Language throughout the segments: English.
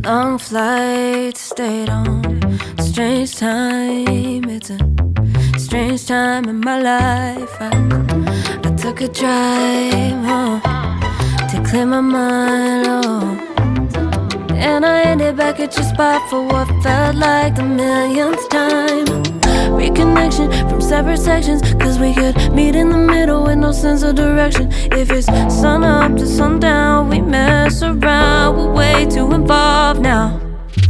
Long flight, stayed on strange time. It's a strange time in my life. I took a drive home to clear my mind, and I ended back at your spot for what felt like the millionth time. Reconnection from separate sections, cause we could meet in the middle with no sense of direction. If it's sun up to sundown, we mess around, we're way too involved now.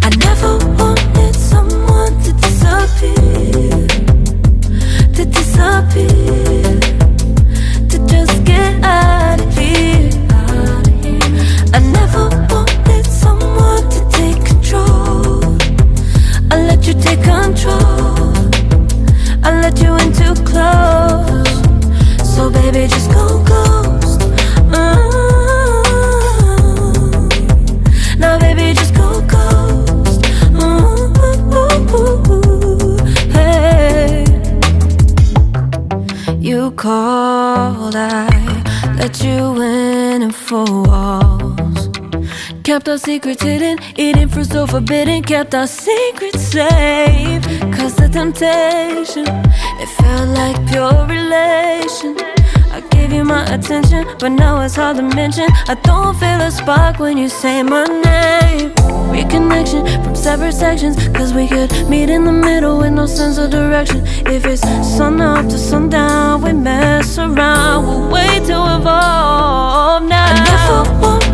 I never wanted someone to disappear, to disappear, to just get out of here. I never wanted someone to take control. I let you take control, I let you in too close. So baby, just go ghost. Now baby, just go ghost. Hey, you called, I let you in and 4 walls. Kept our secrets hidden, eating fruit so forbidden. Kept our secrets safe, cause the temptation, it felt like pure relation. I gave you my attention, but now it's hard to mention. I don't feel a spark when you say my name. Reconnection from separate sections, cause we could meet in the middle with no sense of direction. If it's sun up to sundown, we mess around, we're way too evolved now. I never want